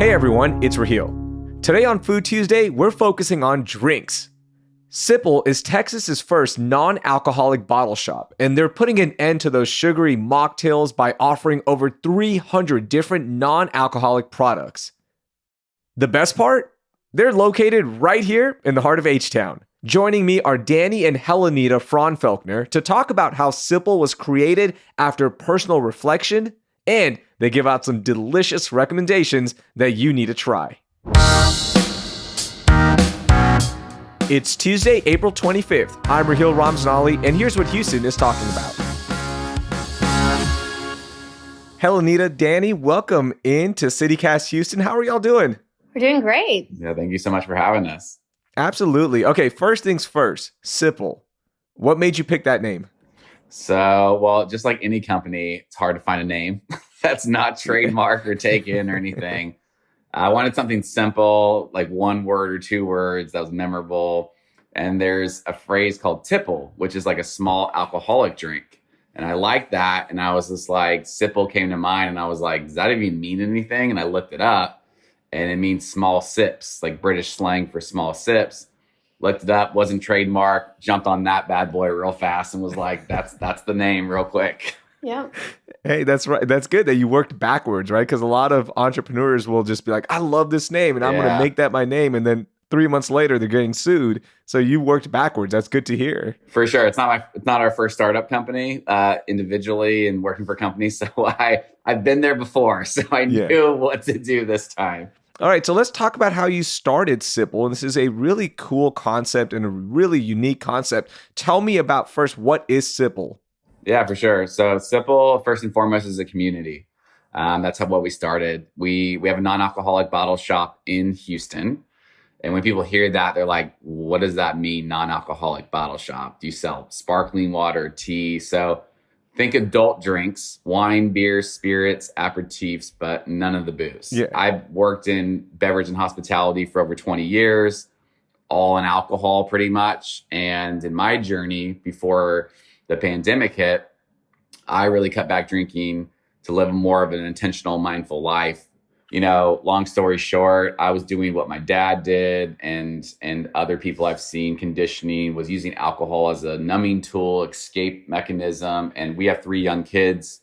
Hey everyone, it's Raheel. Today on Food Tuesday, we're focusing on drinks. Sipple is Texas's first non-alcoholic bottle shop, and they're putting an end to those sugary mocktails by offering over 300 different non-alcoholic products. The best part? They're located right here in the heart of H-Town. Joining me are Danny and Helenita Frounfelkner to talk about how Sipple was created after personal reflection, and they give out some delicious recommendations that you need to try. It's Tuesday, April 25th. I'm Raheel Ramzanali, and here's what Houston is talking about. Helenita, Danny, welcome into CityCast Houston. How are y'all doing? We're doing great. Yeah, thank you so much for having us. Absolutely. Okay, first things first, Sipple. What made you pick that name? So, well, just like any company, it's hard to find a name that's not trademarked or taken or anything. I wanted something simple, like one word or two words that was memorable. And there's a phrase called tipple, which is like a small alcoholic drink. And I liked that. And I was just like, Sipple came to mind. And I was like, does that even mean anything? And I looked it up and it means small sips, like British slang for small sips. Looked it up, wasn't trademarked, jumped on that bad boy real fast and was like, that's the name real quick. Yeah. Hey, that's right. That's good that you worked backwards, right? Because a lot of entrepreneurs will just be like, I love this name and I'm going to make that my name. And then 3 months later, they're getting sued. So you worked backwards. That's good to hear. For sure. It's not our first startup company individually and working for companies. So I've been there before. So I knew what to do this time. All right, so let's talk about how you started Sipple. And this is a really cool concept and a really unique concept. Tell me about first, what is Sipple? Yeah, for sure. So Sipple, first and foremost, is a community. That's what we started. We have a non-alcoholic bottle shop in Houston. And when people hear that, they're like, what does that mean, non-alcoholic bottle shop? Do you sell sparkling water, tea? So think adult drinks, wine, beer, spirits, aperitifs, but none of the booze. Yeah. I've worked in beverage and hospitality for over 20 years, all in alcohol pretty much. And in my journey before the pandemic hit, I really cut back drinking to live more of an intentional, mindful life. You know, long story short, I was doing what my dad did and other people I've seen conditioning, was using alcohol as a numbing tool, escape mechanism. And we have 3 young kids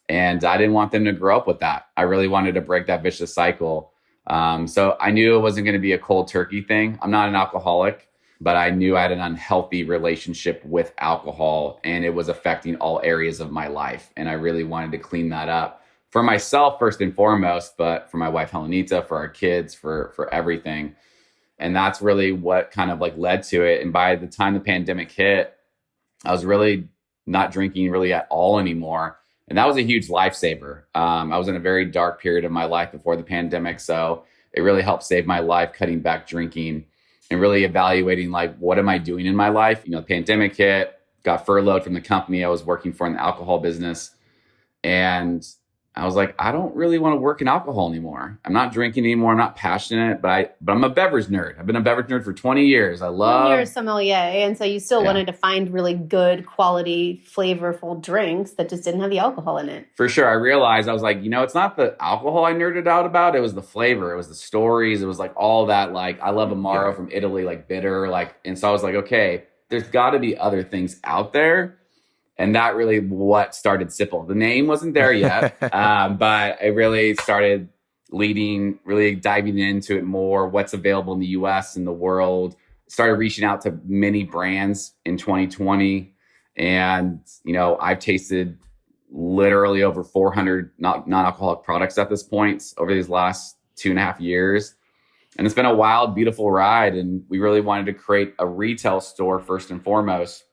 and I didn't want them to grow up with that. I really wanted to break that vicious cycle. So I knew it wasn't going to be a cold turkey thing. I'm not an alcoholic, but I knew I had an unhealthy relationship with alcohol and it was affecting all areas of my life. And I really wanted to clean that up. For myself, first and foremost, but for my wife, Helenita, for our kids, for everything. And that's really what kind of like led to it. And by the time the pandemic hit, I was really not drinking really at all anymore. And that was a huge lifesaver. I was in a very dark period of my life before the pandemic. So it really helped save my life, cutting back drinking and really evaluating like, what am I doing in my life? You know, the pandemic hit, got furloughed from the company I was working for in the alcohol business. And I was like, I don't really want to work in alcohol anymore. I'm not drinking anymore. I'm not passionate, but I'm a beverage nerd. I've been a beverage nerd for 20 years. You're a sommelier, and so you still wanted to find really good, quality, flavorful drinks that just didn't have the alcohol in it. For sure. I realized, I was like, you know, it's not the alcohol I nerded out about. It was the flavor. It was the stories. It was like all that. Like, I love Amaro from Italy, like bitter. And so I was like, okay, there's got to be other things out there. And that really what started Sipple. The name wasn't there yet, but I really started really diving into it more, what's available in the US and the world. Started reaching out to many brands in 2020. And, you know, I've tasted literally over 400 non-alcoholic products at this point over these last 2.5 years. And it's been a wild, beautiful ride. And we really wanted to create a retail store first and foremost,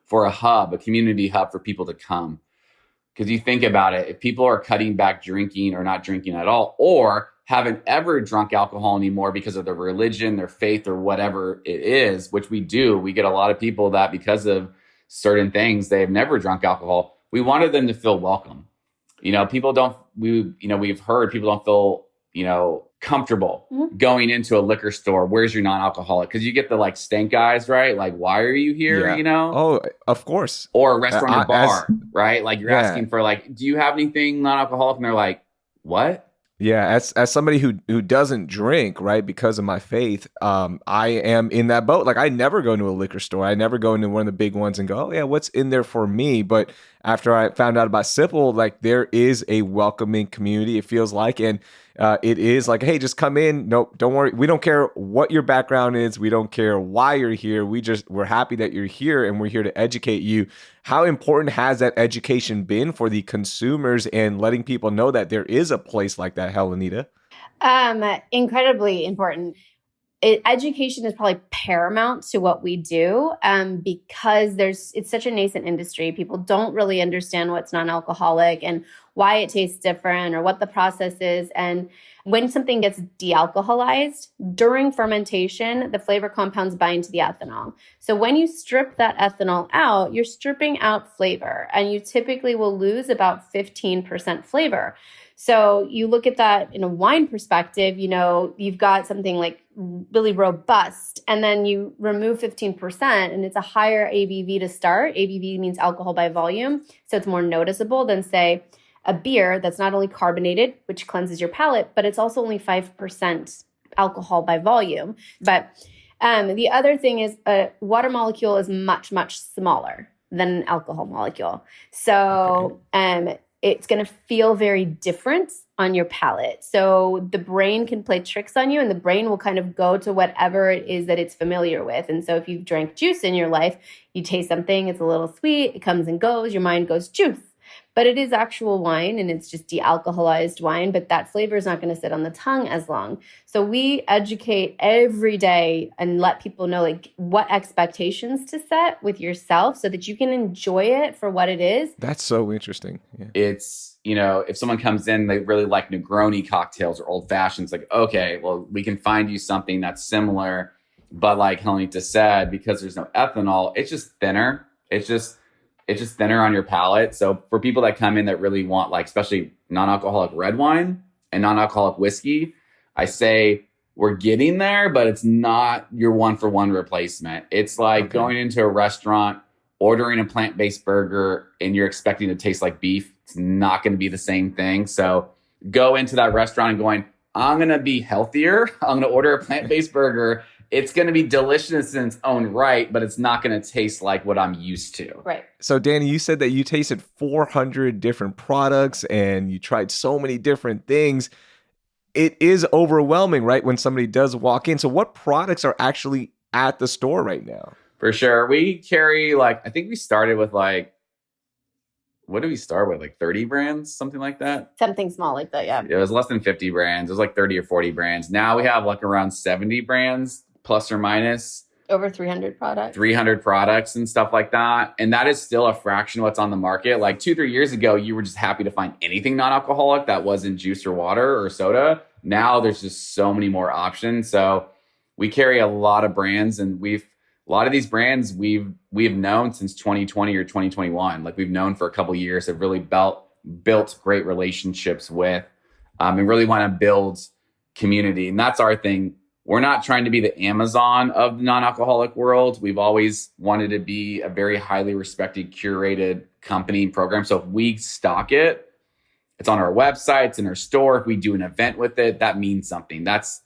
for a community hub for people to come. Because you think about it, if people are cutting back drinking or not drinking at all, or haven't ever drunk alcohol anymore because of their religion, their faith, or whatever it is, which we do, we get a lot of people that because of certain things, they've never drunk alcohol. We wanted them to feel welcome. You know, we've heard people don't feel, you know, comfortable going into a liquor store. Where's your non-alcoholic? Because you get the like stank eyes, right? Like, why are you here? You know? Oh, of course. Or a restaurant or bar, right? Like you're asking for like, do you have anything non-alcoholic? And they're like, what? Yeah, as somebody who doesn't drink, right, because of my faith, I am in that boat. Like I never go into a liquor store. I never go into one of the big ones and go, oh yeah, what's in there for me? But after I found out about Sipple, like there is a welcoming community. It feels like, and it is like, hey, just come in. Nope, don't worry. We don't care what your background is. We don't care why you're here. We're happy that you're here, and we're here to educate you. How important has that education been for the consumers and letting people know that there is a place like that, Helenita? Incredibly important. Education is probably paramount to what we do because it's such a nascent industry. People don't really understand what's non-alcoholic and why it tastes different or what the process is. And when something gets de-alcoholized during fermentation, the flavor compounds bind to the ethanol. So when you strip that ethanol out, you're stripping out flavor, and you typically will lose about 15% flavor. So you look at that in a wine perspective, you've got something like really robust, and then you remove 15% and it's a higher ABV to start. ABV means alcohol by volume. So it's more noticeable than, say, a beer that's not only carbonated, which cleanses your palate, but it's also only 5% alcohol by volume. But the other thing is a water molecule is much, much smaller than an alcohol molecule. So it's going to feel very different on your palate. So the brain can play tricks on you, and the brain will kind of go to whatever it is that it's familiar with. And so if you've drank juice in your life, you taste something, it's a little sweet, it comes and goes, your mind goes juice. But it is actual wine, and it's just de-alcoholized wine, but that flavor is not going to sit on the tongue as long. So we educate every day and let people know like what expectations to set with yourself so that you can enjoy it for what it is. That's so interesting. Yeah. It's, if someone comes in, they really like Negroni cocktails or old fashions, like, okay, well, we can find you something that's similar. But like Helenita said, because there's no ethanol, it's just thinner. It's just thinner on your palate. So for people that come in that really want, like, especially non-alcoholic red wine and non-alcoholic whiskey, I say we're getting there, but it's not your one-for-one replacement. It's like going into a restaurant, ordering a plant-based burger, and you're expecting to taste like beef. It's not going to be the same thing. So go into that restaurant and going, I'm going to be healthier. I'm going to order a plant-based burger. It's going to be delicious in its own right, but it's not going to taste like what I'm used to. Right. So, Danny, you said that you tasted 400 different products and you tried so many different things. It is overwhelming, right, when somebody does walk in. So what products are actually at the store right now? For sure. We carry, I think we started with what did we start with? 30 brands, something like that? Something small like that, yeah. It was less than 50 brands. It was 30 or 40 brands. Now we have around 70 brands, plus or minus. Over 300 products. 300 products and stuff like that. And that is still a fraction of what's on the market. 2-3 years ago, you were just happy to find anything non-alcoholic that wasn't juice or water or soda. Now there's just so many more options. So we carry a lot of brands, and a lot of these brands we've known since 2020 or 2021. We've known for a couple of years, have really built great relationships with, and really want to build community. And that's our thing. We're not trying to be the Amazon of the non-alcoholic world. We've always wanted to be a very highly respected, curated company and program. So if we stock it, it's on our website, it's in our store. If we do an event with it, that means something. That's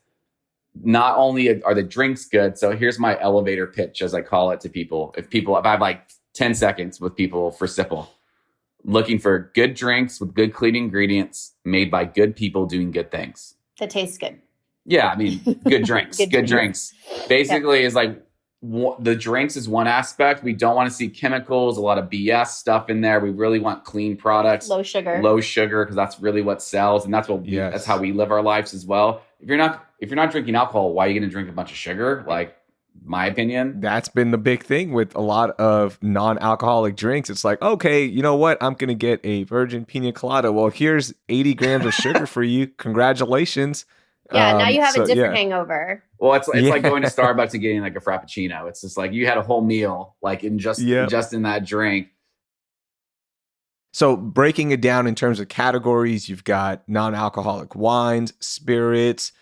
not only are the drinks good. So here's my elevator pitch, as I call it to people. If I have 10 seconds with people for Sipple, looking for good drinks with good clean ingredients made by good people doing good things. That tastes good. Yeah, I mean, good drinks. good drinks. Basically, is the drinks is one aspect. We don't want to see chemicals, a lot of BS stuff in there. We really want clean products. Low sugar, because that's really what sells, and that's that's how we live our lives as well. If you're not drinking alcohol, why are you going to drink a bunch of sugar? My opinion. That's been the big thing with a lot of non-alcoholic drinks. It's okay, you know what? I'm going to get a virgin pina colada. Well, here's 80 grams of sugar for you. Congratulations. Yeah, now you have a different hangover. Well, it's like going to Starbucks and getting a Frappuccino. It's just you had a whole meal just in that drink. So breaking it down in terms of categories, you've got non-alcoholic wines, spirits,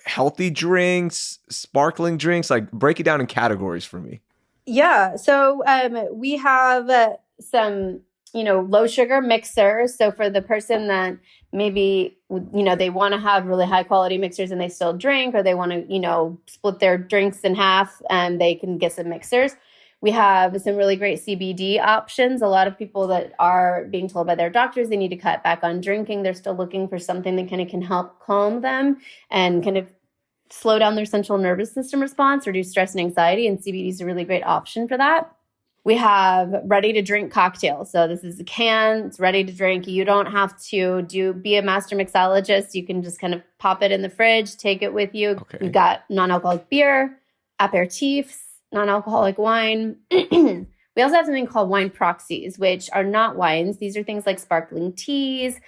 healthy drinks, sparkling drinks. Break it down in categories for me. Yeah. So we have some low sugar mixers. So for the person that maybe, they want to have really high quality mixers and they still drink, or they want to, split their drinks in half, and they can get some mixers. We have some really great CBD options. A lot of people that are being told by their doctors they need to cut back on drinking, they're still looking for something that kind of can help calm them and kind of slow down their central nervous system response, reduce stress and anxiety, and CBD is a really great option for that. We have ready to drink cocktails. So this is a can, it's ready to drink. You don't have to be a master mixologist. You can just kind of pop it in the fridge, take it with you. Okay. We've got non-alcoholic beer, aperitifs, non-alcoholic wine. We also have something called wine proxies, which are not wines. These are things like sparkling teas,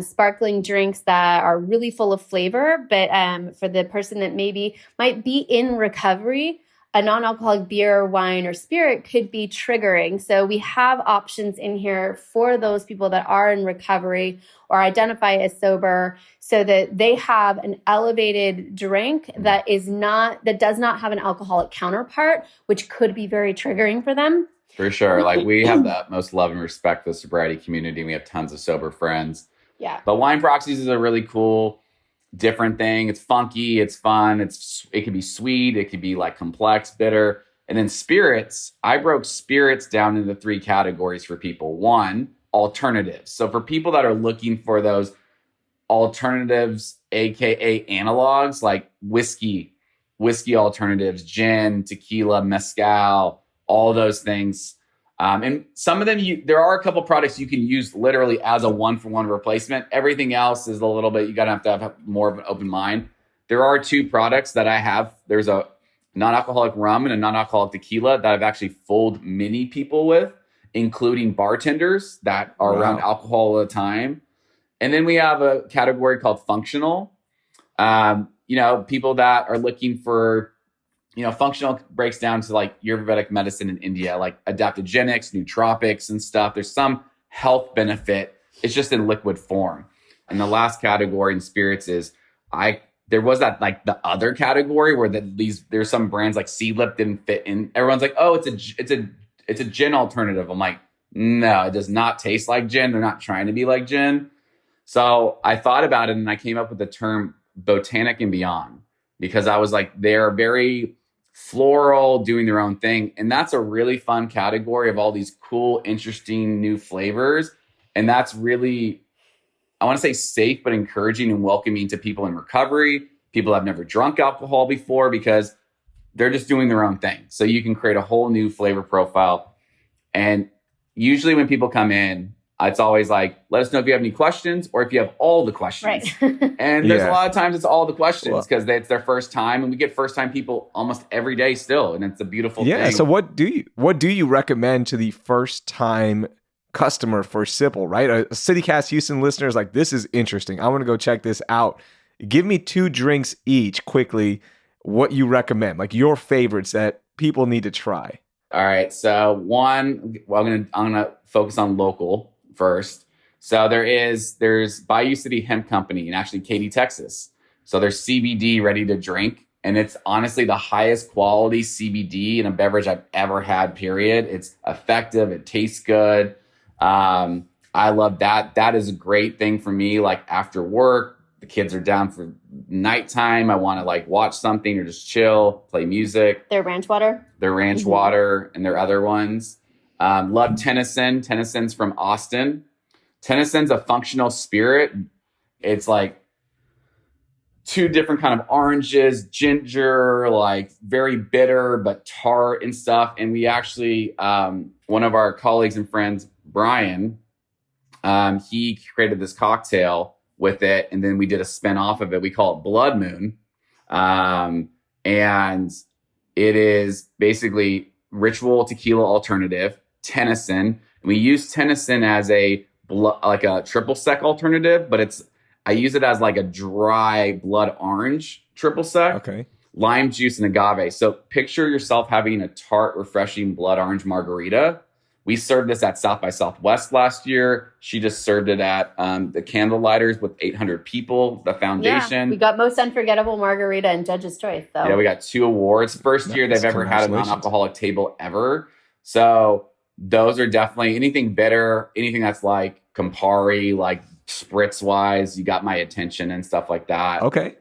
sparkling drinks that are really full of flavor. But for the person that maybe might be in recovery, a non-alcoholic beer, wine, or spirit could be triggering. So we have options in here for those people that are in recovery or identify as sober, so that they have an elevated drink that does not have an alcoholic counterpart, which could be very triggering for them. For sure. Like, we have the most love and respect for the sobriety community. We have tons of sober friends. Yeah. But wine proxies is a really cool, different thing. It's funky, it's fun, it could be sweet, it could be like complex, bitter. And then spirits, I broke spirits down into 3 categories for people. 1, alternatives. So for people that are looking for those alternatives, aka analogs, like whiskey alternatives, gin, tequila, mezcal, all those things. And some of them, there are a couple products you can use literally as a 1-for-1 replacement. Everything else is a little bit, you gotta have to have more of an open mind. There are 2 products that I have. There's a non-alcoholic rum and a non-alcoholic tequila that I've actually fooled many people with, including bartenders that are around alcohol all the time. And then we have a category called functional. People that are looking for, functional breaks down to like Ayurvedic medicine in India, like adaptogenics, nootropics and stuff. There's some health benefit. It's just in liquid form. And the last category in spirits is there was that like the other category where there's some brands like Seedlip didn't fit in. Everyone's like, oh, it's a gin alternative. I'm like, no, it does not taste like gin. They're not trying to be like gin. So I thought about it and I came up with the term botanic and beyond, because I was like, they're very floral, doing their own thing. And that's a really fun category of all these cool, interesting new flavors. And that's really, I want to say safe, but encouraging and welcoming to people in recovery, people that have never drunk alcohol before, because they're just doing their own thing. So you can create a whole new flavor profile. And usually when people come in, it's always like, let us know if you have any questions or if you have all the questions. Right. And there's a lot of times it's all the questions because it's their first time, and we get first time people almost every day still. And it's a beautiful thing. So what do you recommend to the first time customer for Sipple, right? A CityCast Houston listener is like, this is interesting. I want to go check this out. Give me 2 drinks each quickly. What you recommend, like your favorites that people need to try. All right. So I'm gonna focus on local first. So there's Bayou City Hemp Company in actually Katy, Texas. So there's CBD ready to drink. And it's honestly the highest quality CBD in a beverage I've ever had, period. It's effective. It tastes good. I love that. That is a great thing for me. Like after work, the kids are down for nighttime. I want to like watch something or just chill, play music. Their ranch water. Water and their other ones. Love Tennyson. Tennyson's from Austin. Tennyson's a functional spirit. It's like 2 different kind of oranges, ginger, like very bitter, but tart and stuff. And we actually, one of our colleagues and friends, Brian, he created this cocktail with it. And then we did a spin off of it. We call it Blood Moon. And it is basically ritual tequila alternative, Tennyson. And we use Tennyson as a triple sec alternative, but I use it as like a dry blood orange triple sec. Okay. Lime juice and agave. So picture yourself having a tart, refreshing blood orange margarita. We served this at South by Southwest last year. She just served it at the Candle Lighters with 800 people, the foundation. Yeah, we got most unforgettable margarita and Judge's Choice. So. Yeah, we got 2 awards. First year they've ever had a non-alcoholic table ever. So those are definitely anything bitter, anything that's like Campari, like spritz wise, you got my attention and stuff like that. Okay.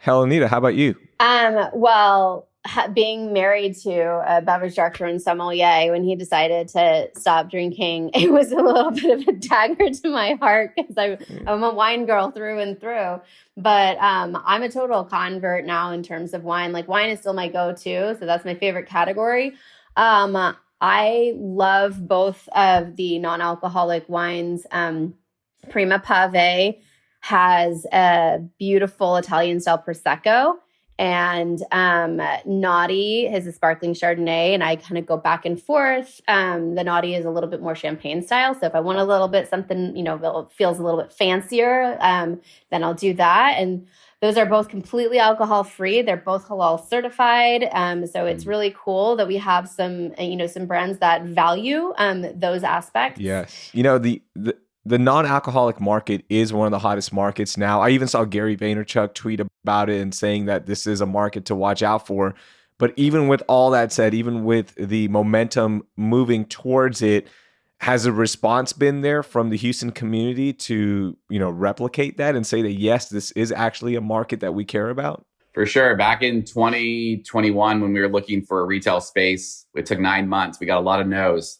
Helenita, how about you? Well, being married to a beverage director and sommelier, when he decided to stop drinking, it was a little bit of a dagger to my heart because I'm a wine girl through and through. But I'm a total convert now in terms of wine. Like wine is still my go-to, so that's my favorite category. I love both of the non-alcoholic wines. Prima Pave has a beautiful Italian-style Prosecco, and Naughty is a sparkling Chardonnay, and I kind of go back and forth. The Naughty is a little bit more champagne style, so if I want a little bit something, that feels a little bit fancier, then I'll do that. And those are both completely alcohol-free. They're both halal certified, so it's really cool that we have some brands that value those aspects. Yes, the non-alcoholic market is one of the hottest markets now. I even saw Gary Vaynerchuk tweet about it and saying that this is a market to watch out for. But even with all that said, even with the momentum moving towards it, has a response been there from the Houston community to, replicate that and say that, yes, this is actually a market that we care about? For sure. Back in 2021, when we were looking for a retail space, it took 9 months. We got a lot of no's.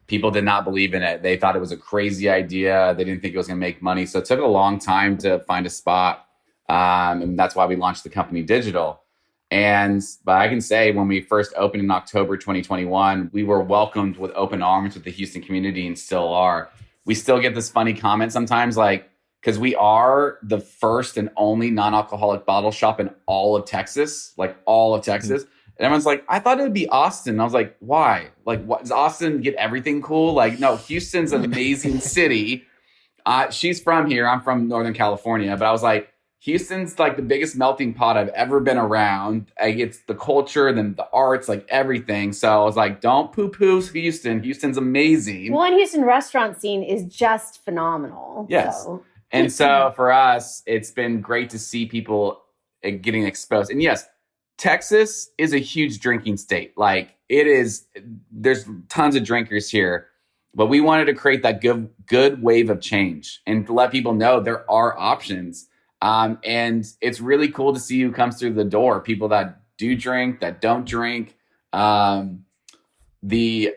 People did not believe in it. They thought it was a crazy idea. They didn't think it was going to make money. So it took a long time to find a spot. And that's why we launched the company digital. But I can say when we first opened in October 2021, we were welcomed with open arms with the Houston community and still are. We still get this funny comment sometimes, like, because we are the first and only non-alcoholic bottle shop in all of Texas, like all of Texas. Mm-hmm. And everyone's like, I thought it would be Austin. I was like, why? Like, what, does Austin get everything cool? Like, no, Houston's an amazing city. She's from here. I'm from Northern California. But I was like, Houston's like the biggest melting pot I've ever been around. It's the culture, then the arts, like everything. So I was like, don't poo-poo Houston. Houston's amazing. Well, and Houston restaurant scene is just phenomenal. Yes. So. And so for us, it's been great to see people getting exposed. And yes, Texas is a huge drinking state. Like it is, there's tons of drinkers here, but we wanted to create that good wave of change and to let people know there are options. And it's really cool to see who comes through the door. People that do drink, that don't drink. The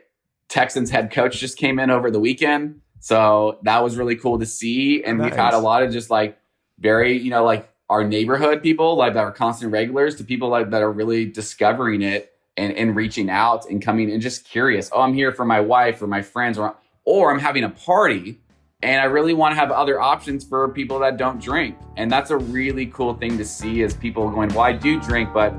Texans head coach just came in over the weekend. So that was really cool to see. And We've had a lot of just like very, like our neighborhood people, like that are constant regulars, to people like that are really discovering it and reaching out and coming and just curious. Oh, I'm here for my wife or my friends, or I'm having a party and I really want to have other options for people that don't drink. And that's a really cool thing to see, is people going, well, I do drink, but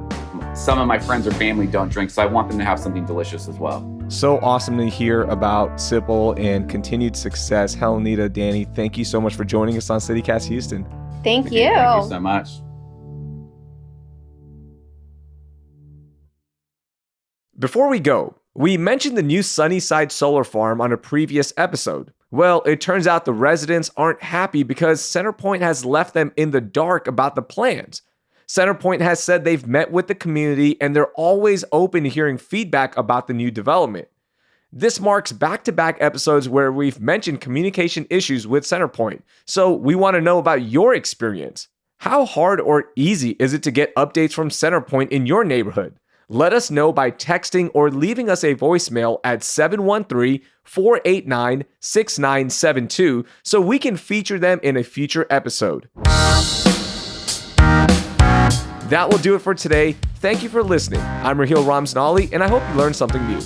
some of my friends or family don't drink. So I want them to have something delicious as well. So awesome to hear about Sipple and continued success. Helenita, Danny, thank you so much for joining us on CityCast Houston. Thank you. Thank you so much. Before we go, we mentioned the new Sunnyside Solar Farm on a previous episode. Well, it turns out the residents aren't happy because CenterPoint has left them in the dark about the plans. CenterPoint has said they've met with the community and they're always open to hearing feedback about the new development. This marks back-to-back episodes where we've mentioned communication issues with CenterPoint, so we want to know about your experience. How hard or easy is it to get updates from CenterPoint in your neighborhood? Let us know by texting or leaving us a voicemail at 713-489-6972 so we can feature them in a future episode. That will do it for today. Thank you for listening. I'm Raheel Ramznali, and I hope you learned something new.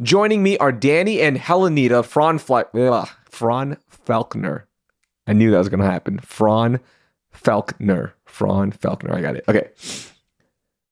Joining me are Danny and Helenita Frounfelkner. I knew that was going to happen. Frounfelkner. I got it. Okay.